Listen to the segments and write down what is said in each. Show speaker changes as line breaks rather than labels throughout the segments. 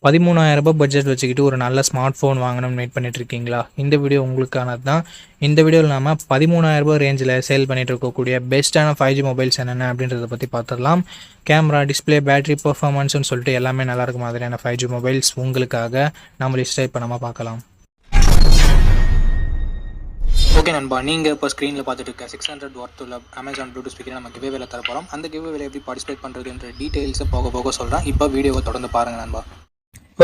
13,000 budget வச்சுக்கிட்டு ஒரு நல்ல ஸ்மார்ட் ஃபோன் வாங்கணும்னு வெயிட் பண்ணிட்டு இருக்கீங்களா? இந்த வீடியோ உங்களுக்கானது தான். இந்த வீடியோவில் நாம 13,000 ரேஞ்சில் சேல் பண்ணிட்டு இருக்கக்கூடிய பெஸ்ட்டான 5G மொபைல்ஸ் என்னென்ன அப்படின்றத பற்றி பார்த்துடலாம். கேமரா, டிஸ்பிளே, பேட்டரி பர்ஃபார்மன்ஸ்னு சொல்லிட்டு எல்லாமே நல்லா இருக்க மாதிரியான 5G மொபைல்ஸ் உங்களுக்காக நம்ம லிஸ்ட்டை இப்போ நம்ம பார்க்கலாம்.
ஓகே நண்பா, நீங்கள் இப்போ ஸ்க்ரீனில் பார்த்துட்டு இருக்க 600 வாட் உள்ள அமேசான் ப்ளூடூத் ஸ்பீக்கரை நம்ம கிவ்வேல தர போகிறோம். அந்த கிவ்வேல எப்படி பார்ட்டிசிபேட் பண்ணுறதுன்ற டீட்டெயில்ஸை போக போக சொல்கிறேன். இப்போ வீடியோவை தொடர்ந்து பாருங்கள் நண்பா.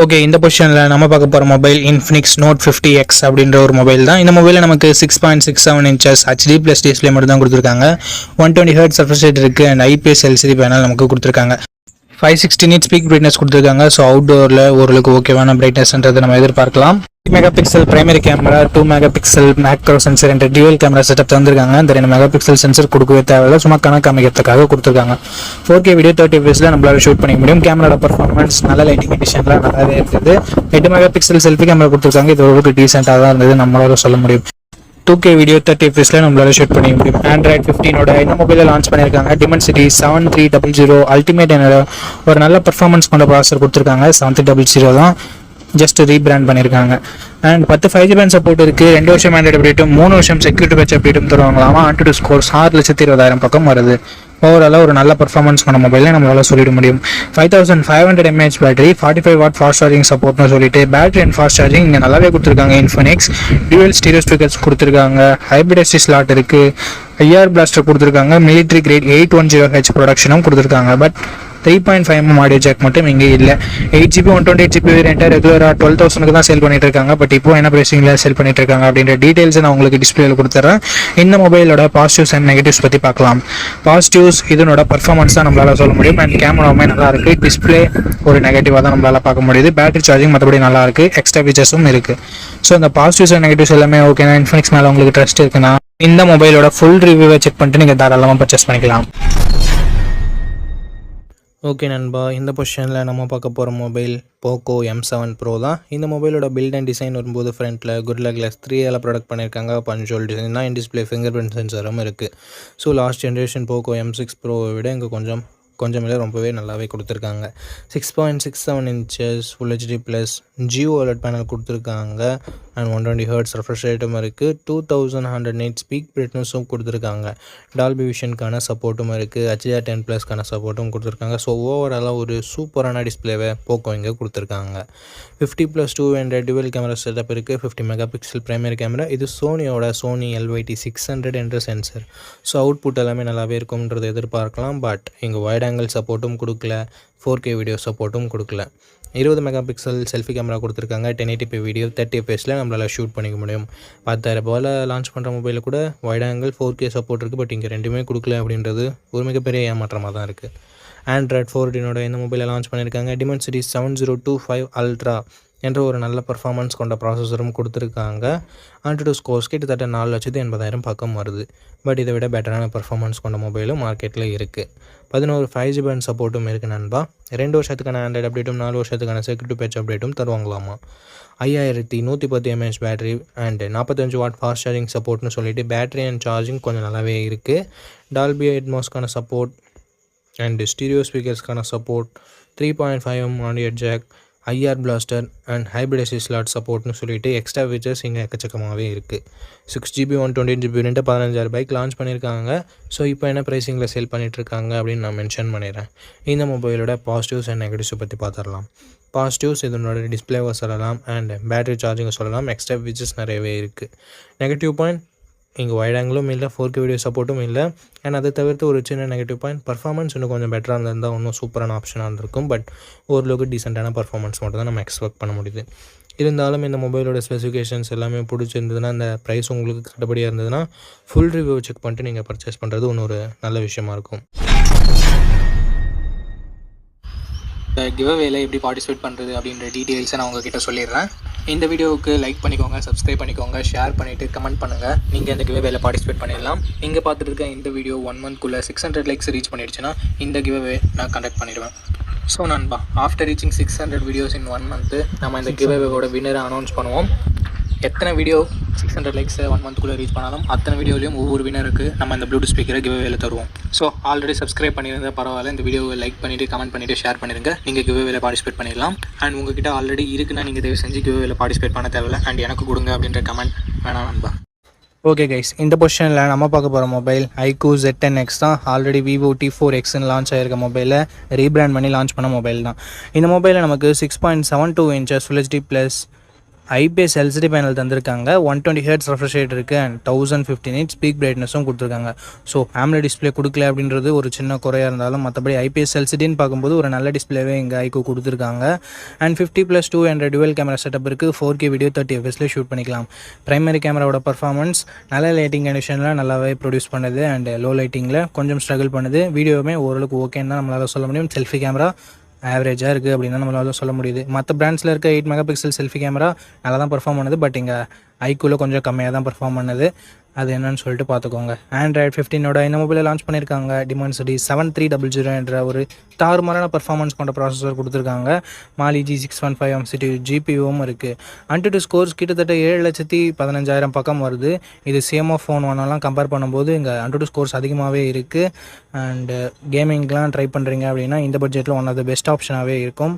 ஓகே, இந்த பொசிஷனில் நம்ம பார்க்க போகிற மொபைல் Infinix Note 50X அப்படின்ற ஒரு மொபைல் தான். இந்த மொபைலில் நமக்கு 6.67 inches HD+ டிஸ்பிளே மட்டும் தான் கொடுத்துருக்காங்க. 120 Hz refresh rate இருக்குது அண்ட் IPS LCD பேனல் நமக்கு கொடுத்துருக்காங்க. 560 nit ஸ்பீக் பிரைட்னஸ் கொடுத்துருக்காங்க. ஸோ அவுட்டோரில் ஓரளவுக்கு ஓகேவான பிரைட்னஸ்ன்றதை நம்ம எதிர்பார்க்கலாம். 3 megapixel primary camera, 2 megapixel macro sensor என்ற டியூவல் கேமரா செட்டப் தந்திருக்காங்க. இந்த 2 மெகாபிக்சல் சென்சர் கொடுக்கவே தேவையில்லை, சும்மா கணக்கு அமைக்கிறதுக்காக கொடுத்துருக்காங்க. 4K வீடியோ 30 fps நம்மளால ஷூட் பண்ணிக்க முடியும். கேமராட பர்ஃபார்மன்ஸ் நல்ல லைட்டிங் கண்டிஷன்லாம் நல்லாவே இருக்குது. 8 மெகாபிக்சல் செல்ஃபி கேமரா கொடுத்துருக்காங்க. இது ஓரளவுக்கு டீசெண்டாக தான் இருந்தது நம்மளால சொல்ல முடியும். 2K வீடியோ 30 fps நம்மளால ஷூட் பண்ணிக்க முடியும். Android 15 இந்த மொபைலில் லான்ச் பண்ணியிருக்காங்க. Dimensity 7300 அல்டிமேட் என்னோட ஒரு நல்ல பர்ஃபார்மன்ஸ் கொண்ட ப்ராசஸர் கொடுத்துருக்காங்க. 7300 தான், ஜஸ்ட் ரீபிராண்ட் பண்ணியிருக்காங்க. அண்ட் 10 5G பேண்ட் சப்போர்ட் இருக்குது. 2 வருஷம் ஆண்ட்ராய்டு அப்டேட்டும் 3 வருஷம் செக்யூரிட்டி பேட்ச் அப்டேட்டும் தருவாங்களாமா. AnTuTu ஸ்கோர் 6,20,000 பக்கம் வருது. ஓவராலாக ஒரு நல்ல பர்ஃபார்மன்ஸ் கொண்ட மொபைலே நம்மளால சொல்லிட முடியும். 5500 mAh battery, 45 watt fast charging சப்போர்ட்னு சொல்லிட்டு பேட்டரி அண்ட் ஃபாஸ்ட் சார்ஜிங் இங்கே நல்லாவே கொடுத்துருக்காங்க. Infinix டியூவல் ஸ்டீரியோ ஸ்பீக்கர்ஸ் கொடுத்துருக்காங்க. ஹைப்ரிட் SD ஸ்லாட் இருக்குது. IR பிளாஸ்டர் கொடுத்துருக்காங்க. மிலிட்ரி கிரேட் 810H ப்ரொடக்ஷனும் கொடுத்துருக்காங்க. பட் 3.5mm ஆடியோ ஜாக் மட்டும் இங்கே இல்லை. 8GB 128GB வேரியண்ட்டை ரெகுலராக 12,000 தான் சேல் பண்ணிட்டு இருக்காங்க. பட் இப்போ என்ன ப்ரைஸிங்கில் சேல் பண்ணிட்டு இருக்காங்க அப்படின்ற டீட்டெயில்ஸை நான் உங்களுக்கு டிஸ்பிளேல கொடுத்துட்றேன். இந்த மொபைலோட பாசிட்டிவ்ஸ் அண்ட் நெகட்டிவ்ஸ் பற்றி பார்க்கலாம். பாசிட்டிவ்ஸ் இதனோட பர்ஃபார்மன்ஸ் தான் நம்மளால சொல்ல முடியும். அண்ட் கேமராவுமே நல்லா இருக்கு. டிஸ்பிளே ஒரு நெகட்டிவாக தான் நம்மளால பார்க்க முடியுது. பேட்டரி சார்ஜிங் மற்றபடி நல்லா இருக்கு. எக்ஸ்ட்ரா ஃபீச்சர்ஸும் இருக்கு. ஸோ இந்த பாசிட்டிவ்ஸ் அண்ட் நெகட்டிவ்ஸ் எல்லாமே ஓகேனா, Infinix மேலே உங்களுக்கு ட்ரஸ்ட் இருக்குன்னா இந்த மொபைலோட ஃபுல் ரிவ்யூவை செக் பண்ணிட்டு நீங்கள் தாராளமாக பர்ச்சேஸ் பண்ணிக்கலாம். ஓகே நண்பா, இந்த பொசிஷனில் நம்ம பார்க்க போகிற மொபைல் Poco M7 Pro தான். இந்த மொபைலோட பில்ட் அண்ட் டிசைன் வரும்போது ஃப்ரண்ட்டில் Gorilla Glass 3 ப்ராடக்ட் பண்ணியிருக்காங்க. பஞ்சுவல் டிசைன் தான். இன் டிஸ்பிளே ஃபிங்கர் பிரிண்ட் சென்சரும் இருக்குது. So last generation Poco M6 Pro விட இங்கே கொஞ்சம் இல்லை ரொம்பவே நல்லாவே கொடுத்துருக்காங்க. 6.67 inches Full HD+ GOLED panel கொடுத்துருக்காங்க. அண்ட் 120 Hz refresh ரேட்டும் இருக்குது. 2100 nit ஸ்பீக் பிரைட்னஸும் கொடுத்துருக்காங்க. டால்பி விஷனுக்கான சப்போர்ட்டும் இருக்குது. HDR10+க்கான சப்போர்ட்டும் கொடுத்துருக்காங்க. ஸோ ஓவராலாக ஒரு சூப்பரான டிஸ்பிளேவை Poco இங்கே கொடுத்துருக்காங்க. 50+2 என்ற டியூவல் கேமரா செட்டப் இருக்குது. 50 மெகாபிக்சல் பிரைமரி கேமரா. இது சோனியோட Sony LYT600 என்ற சென்சர். ஸோ அவுட்புட் எல்லாமே நல்லாவே இருக்கும்ன்றதை எதிர்பார்க்கலாம். பட் இங்கே வைட் ஆங்கிள் சப்போர்ட்டும் கொடுக்கல, 4K வீடியோ சப்போர்ட்டும் கொடுக்கல. 20 மெகாபிக்சல் செல்ஃபி கேமரா கொடுத்துருக்காங்க. 1080p வீடியோ 30 fps நம்மளால் ஷூட் பண்ணிக்க முடியும். 10,000 ரூபாயில் லான்ச் பண்ணுற மொபைலில் கூட வைட் ஆங்கிள் 4K சப்போர்ட் இருக்குது. பட் இங்கே ரெண்டுமே கொடுக்கல அப்படின்றது ஒரு மிகப்பெரிய ஏமாற்றமாக தான் இருக்குது. Android 14 இந்த மொபைலை லான்ச் பண்ணியிருக்காங்க. Dimensity 7025 Ultra என்ற ஒரு நல்ல பர்ஃபார்மன்ஸ் கொண்ட ப்ராசஸரும் கொடுத்துருக்காங்க. AnTuTu ஸ்கோர்ஸ் கிட்டத்தட்ட 4,80,000 பக்கம் வருது. பட் இதை விட பெட்டரான பர்ஃபார்மன்ஸ் கொண்ட மொபைலும் மார்க்கெட்டில் இருக்குது. 11 5G பேண்ட் சப்போர்ட்டும் இருக்குது நண்பா. 2 வருஷத்துக்கான ஆண்ட்ராய்டு அப்டேட்டும் 4 வருஷத்துக்கான செக்யூரிட்டி பேட்ச் அப்டேட்டும் தருவாங்களாமா. 5110 mAh battery and 45 watt fast charging சப்போர்ட்னு சொல்லிட்டு பேட்டரி அண்ட் சார்ஜிங் கொஞ்சம் நல்லாவே இருக்குது. டால்பி அட்மாஸ்க்கான சப்போர்ட் அண்ட் ஸ்டீரியோ ஸ்பீக்கர்ஸ்க்கான support, 3.5mm audio jack, IR blaster and hybrid SD slot சப்போர்ட்னு சொல்லிட்டு எக்ஸ்ட்ரா ஃபீச்சர்ஸ் இங்கே எக்கச்சக்கமாகவே இருக்குது. 6GB 128GB வேரியண்ட்டை 15,000 ரூபாய்க்கு லான்ச் பண்ணியிருக்காங்க. ஸோ இப்போ என்ன ப்ரைஸிங்கில் சேல் பண்ணிகிட்ருக்காங்க அப்படின்னு நான் மென்ஷன் பண்ணிடுறேன். இந்த மொபைலோட பாசிட்டிவ்ஸ் அண்ட் நெகட்டிவ்ஸை பற்றி பார்த்துடலாம். பாசிட்டிவ்ஸ் இதனோட டிஸ்பிளேவை சொல்லலாம் அண்ட் பேட்டரி சார்ஜிங்கை சொல்லலாம். எக்ஸ்ட்ரா ஃபீச்சர்ஸ் நிறையவே இருக்குது. நெகட்டிவ் பாயிண்ட் இங்கே வைட் ஆங்கிளும் இல்லை, 4K வீடியோ சப்போர்ட்டும் இல்லை. அண்ட் அதை தவிர்த்து ஒரு சின்ன நெகட்டிவ் பாயிண்ட், பர்ஃபார்மன்ஸ் இன்னும் கொஞ்சம் பெட்டராக இருந்திருந்தால் இன்னும் சூப்பரான ஆப்ஷனாக இருந்திருக்கும். பட் ஓரளவுக்கு டீசெண்டான பர்ஃபார்மன்ஸ் மட்டும் தான் நம்ம எக்ஸ்பெக்ட் பண்ண முடியுது. இருந்தாலும் இந்த மொபைலோட ஸ்பெசிஃபிகேஷன்ஸ் எல்லாமே பிடிச்சிருந்ததுன்னா, அந்த ப்ரைஸ் உங்களுக்கு கட்டுப்படியாக இருந்ததுன்னா ஃபுல் ரிவ்யூ செக் பண்ணிட்டு நீங்கள் பர்ச்சேஸ் பண்ணுறது இன்னொரு நல்ல விஷயமா இருக்கும்.
இந்த கிவ்அவேல எப்படி பார்ட்டிசிபேட் பண்ணுறது அப்படின்ற டீட்டெயில்ஸை நான் உங்ககிட்ட சொல்லிடுறேன். இந்த வீடியோவுக்கு லைக் பண்ணிக்கோங்க, சப்ஸ்கிரைப் பண்ணிக்கோங்க, ஷேர் பண்ணிவிட்டு கமெண்ட் பண்ணுங்கள். நீங்கள் இந்த கிவ்அவேல பார்ட்டிசிபேட் பண்ணிடலாம். நீங்கள் பார்த்துட்டு இருக்க இந்த வீடியோ 1 monthக்குள்ளே 600 likes ரீச் பண்ணிடுச்சுன்னா இந்த கிவ்அவே நான் கண்டக்ட் பண்ணிடுவேன். ஸோ நண்பா, ஆஃப்டர் ரீச்சிங் 600 வீடியோஸ் இன் 1 month நம்ம இந்த கிவ்அவேவோட வின்னரை அனௌன்ஸ் பண்ணுவோம். எத்தனை வீடியோ 600 லைக்ஸை 1 மந்த்க்குள்ளே ரீச் பண்ணாலும் அத்தனை வீடியோலையும் ஒவ்வொரு வினருக்கு நம்ம இந்த ப்ளூடூத் ஸ்பீக்கரை கிவ்அவேல தருவோம். ஸோ ஆல்ரெடி சப்ஸ்கிரைப் பண்ணியிருந்தா பரவாயில்ல, இந்த வீடியோவை லைக் பண்ணிவிட்டு கமெண்ட் பண்ணிவிட்டு ஷேர் பண்ணிடுங்க. நீங்கள் கிவ்அவேல பார்ட்டிசிபேட் பண்ணிடலாம். அண்ட் உங்ககிட்ட ஆல்ரெடி இருக்குன்னா நீங்கள் தயவு செஞ்சு கிவ்அவேல பார்ட்டிசிபேட் பண்ண தேவையில்லை. அண்ட் எனக்கு கொடுங்க அப்படின்ற கமெண்ட் வேணாம் நண்பா.
ஓகே கைஸ், இந்த பொசிஷனில் நம்ம பார்க்க போகிற மொபைல் iQOO Z10X தான். ஆல்ரெடி Vivo T4Xன்னு லான்ச் ஆகிருக்க மொபைலை ரீபிராண்ட் பண்ணி லான்ச் பண்ண மொபைல் தான். இந்த மொபைலில் நமக்கு 6.72 inches Full HD plus IPS LCD panel தந்திருக்காங்க. 120 Hz ரெஃப்ரெஷ் ரேட் இருக்குது அண்ட் 1050 nits பீக் பிரைட்னஸும் கொடுத்துருக்காங்க. ஸோ AMOLED டிஸ்பிளே கொடுக்கல அப்படின்றது ஒரு சின்ன குறையாக இருந்தாலும் மற்றபடி IPS LCDன்னு பார்க்கும்போது ஒரு நல்ல டிஸ்பிளேவே இங்கே iQOO கொடுத்துருக்காங்க. அண்ட் 50+200 டுவெல் கேமரா செட்டப் இருக்குது. 4K வீடியோ 30 fps ஷூட் பண்ணிக்கலாம். ப்ரைமரி கேமராவோட பர்ஃபார்மன்ஸ் நல்ல லைட்டிங் கண்டிஷனில் நல்லாவே ப்ரொடியூஸ் பண்ணுது அண்ட் லோ லைட்டிங்கில் கொஞ்சம் ஸ்ட்ரகிள் பண்ணுது. வீடியோவுமே ஓரளவுக்கு ஓகேன்னு தான் நம்மளால் சொல்ல முடியும். செல்ஃபி கேமரா ஆவரேஜாக இருக்குது அப்படின்னு நம்மளால் சொல்ல முடியுது. மற்ற பிராண்ட்ஸில் இருக்க 8 MP செல்ஃபி கேமரா நல்லா தான் பர்ஃபார்ம் பண்ணுது. பட் இங்கே iQOOவில் கொஞ்சம் கம்மியாக தான் பர்ஃபார்ம் பண்ணுது. அது என்னன்னு சொல்லிட்டு பார்த்துக்கோங்க. Android 15ஓட இந்த மொபைலை லான்ச் பண்ணியிருக்காங்க. Dimensity 7300 என்ற ஒரு தாறுமாறான பர்ஃபார்மன்ஸ் கொண்ட ப்ராசஸர் கொடுத்துருக்காங்க. Mali G615 MCU GPUவும் இருக்குது. AnTuTu ஸ்கோர்ஸ் கிட்டத்தட்ட 7,15,000 பக்கம் வருது. இது CMO ஃபோன் ஒன்றெல்லாம் கம்பேர் பண்ணும்போது இங்கே AnTuTu ஸ்கோர்ஸ் அதிகமாகவே இருக்குது. அண்டு கேமிங்லாம் ட்ரை பண்ணுறீங்க அப்படின்னா இந்த பட்ஜெட்டில் ஒன் ஆஃப் த பெஸ்ட் ஆப்ஷனாகவே இருக்கும்.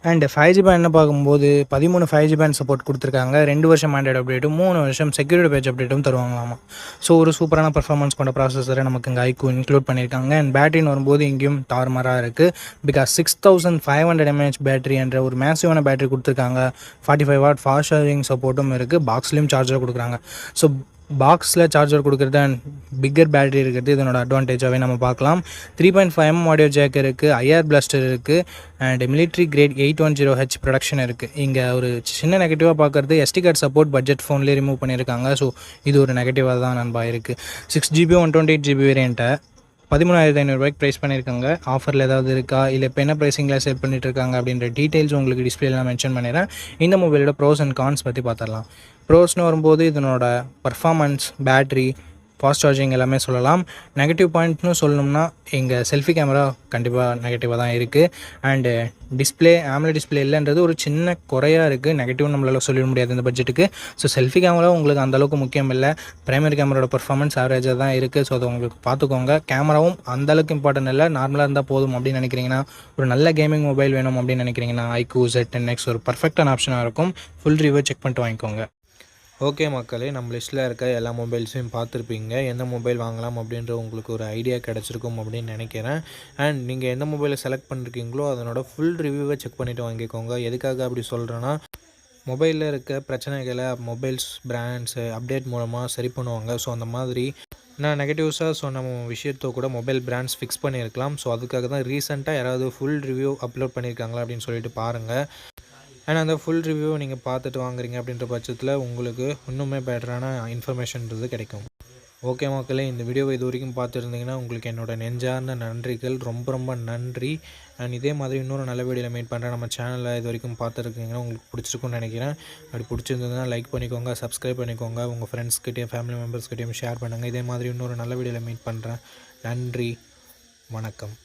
அண்ட் 5G பேண்ட் பார்க்கும்போது 13 5G பேண்ட் சப்போர்ட் கொடுத்துருக்காங்க. 2 வருஷம் ஆண்ட்ராய்டு அப்டேட்டும் 3 வருஷம் செக்யூரிட்டி பேட்ச் அப்டேட்டும் தருவாங்களாமா. ஸோ ஒரு சூப்பரான பர்ஃபார்மன்ஸ் கொண்ட ப்ராசஸரை நமக்கு இங்கே iQOO இன்க்ளூட் பண்ணியிருக்காங்க. அண்ட் பேட்டரின்னு வரும்போது இங்கேயும் தாறுமாறாக இருக்குது. பிகாஸ் 6500 mAh பேட்டரி என்ற ஒரு மேசிவான பேட்டரி கொடுத்துருக்காங்க. 45 வாட் ஃபாஸ்ட் சார்ஜிங் சப்போர்ட்டும் இருக்குது. பாக்ஸ்லேயும் சார்ஜர் கொடுக்குறாங்க. ஸோ பாக்ஸில் சார்ஜர் கொடுக்குறது அண்ட் பிக்கர் பேட்டரி இருக்கிறது இதனோட அட்வான்டேஜாகவே நம்ம பார்க்கலாம். 3.5mm ஆடியோ ஜாக் இருக்குது. IR பிளாஸ்டர் இருக்குது. And military grade 810H production இருக்குது. இங்கே ஒரு சின்ன நெகட்டிவாக பார்க்குறது SD கார்டு சப்போர்ட் பட்ஜெட் ஃபோன்லேயே ரிமூவ் பண்ணியிருக்காங்க. ஸோ இது ஒரு நெகட்டிவாக தான் நண்பா இருக்குது. 6GB 128GB வேரியண்ட்டை 13,500 ப்ரைஸ் பண்ணியிருக்காங்க. ஆஃபரில் ஏதாவது இருக்கா இல்லை இப்போ என்ன ப்ரைஸிங்கில் சேல் பண்ணிட்டு இருக்காங்க அப்படின்ற டீட்டெயில்ஸ் உங்களுக்கு டிஸ்பிளேல நான் மென்ஷன் பண்ணிடுறேன். இந்த மொபைலோட ப்ரோஸ் அண்ட் கான்ஸ் பற்றி பார்த்துடலாம். ப்ரோஸ்னு வரும்போது இதனோட பர்ஃபார்மன்ஸ், பேட்ரி, ஃபாஸ்ட் சார்ஜிங் எல்லாமே சொல்லலாம். நெகட்டிவ் பாயிண்ட்னு சொல்லணும்னா எங்கள் செல்ஃபி கேமரா கண்டிப்பாக நெகட்டிவாக தான் இருக்குது. அண்டு டிஸ்பிளே AMOLED டிஸ்பிளே இல்லைன்றது ஒரு சின்ன குறையாக இருக்குது. நெகட்டிவ் நம்மளால் சொல்லிட முடியாது இந்த பட்ஜெட்டுக்கு. ஸோ செல்ஃபி கேமரா உங்களுக்கு அந்தளவுக்கு முக்கியம் இல்லை. ப்ரைமரி கேமராவோட பர்ஃபார்மன்ஸ் ஆவரேஜாக தான் இருக்குது. ஸோ அதை உங்களுக்கு பார்த்துக்கோங்க. கேமராவும் அந்தளவுக்கு இம்பார்ட்டன்ட் இல்லை, நார்மலாக இருந்தால் போதும் அப்படின்னு நினைக்கிறீங்கன்னா, ஒரு நல்ல கேமிங் மொபைல் வேணும் அப்படின்னு நினைக்கிறீங்கன்னா iQOO Z10X ஒரு பர்ஃபெக்டான ஆப்ஷனாக இருக்கும். ஃபுல் ரிவ்யூ செக் பண்ணிட்டு வாங்கிக்கோங்க. ஓகே மக்களே, நம்ம லிஸ்ட்டில் இருக்க எல்லா மொபைல்ஸையும் பார்த்துருப்பீங்க. எந்த மொபைல் வாங்கலாம் அப்படின்ற உங்களுக்கு ஒரு ஐடியா கிடச்சிருக்கும் அப்படின்னு நினைக்கிறேன். அண்ட் நீங்கள் எந்த மொபைலை செலக்ட் பண்ணிருக்கீங்களோ அதனோட ஃபுல் ரிவ்யூவை செக் பண்ணிவிட்டு வாங்கிக்கோங்க. எதுக்காக அப்படி சொல்கிறேன்னா, மொபைலில் இருக்க பிரச்சனைகளை மொபைல்ஸ் பிராண்ட்ஸு அப்டேட் மூலமாக சரி பண்ணுவாங்க. ஸோ அந்த மாதிரி நான் நெகட்டிவ்ஸாக சொன்ன விஷயத்தை கூட மொபைல் பிராண்ட்ஸ் ஃபிக்ஸ் பண்ணியிருக்கலாம். ஸோ அதுக்காக தான் ரீசெண்டாக யாராவது ஃபுல் ரிவ்யூ அப்லோட் பண்ணியிருக்காங்களா அப்படின்னு சொல்லிட்டு பாருங்கள். அண்ட் அந்த ஃபுல் ரிவ்யூவை நீங்கள் பார்த்துட்டு வாங்குறீங்க அப்படின்ற பட்சத்தில் உங்களுக்கு இன்னுமே பெட்டரான இன்ஃபர்மேஷன்றது கிடைக்கும். ஓகே மக்களே, இந்த வீடியோவை இது வரைக்கும் பார்த்துருந்தீங்கன்னா உங்களுக்கு என்னோட நெஞ்சார்ந்த நன்றிகள். ரொம்ப ரொம்ப நன்றி. அண்ட் இதே மாதிரி இன்னொரு நல்ல வீடியோவில் மீட் பண்ணுறேன். நம்ம சேனலில் இது வரைக்கும் பார்த்துருக்கீங்கன்னா உங்களுக்கு பிடிச்சிருக்குன்னு நினைக்கிறேன். அப்படி பிடிச்சிருந்ததுன்னா லைக் பண்ணிக்கோங்க, சப்ஸ்கிரைப் பண்ணிக்கோங்க, உங்கள் ஃப்ரெண்ட்ஸ்கிட்டையும் ஃபேமிலி மெம்பர்ஸ்கிட்டையும் ஷேர் பண்ணுங்கள். இதே மாதிரி இன்னொரு நல்ல வீடியோவில் மீட் பண்ணுறேன். நன்றி, வணக்கம்.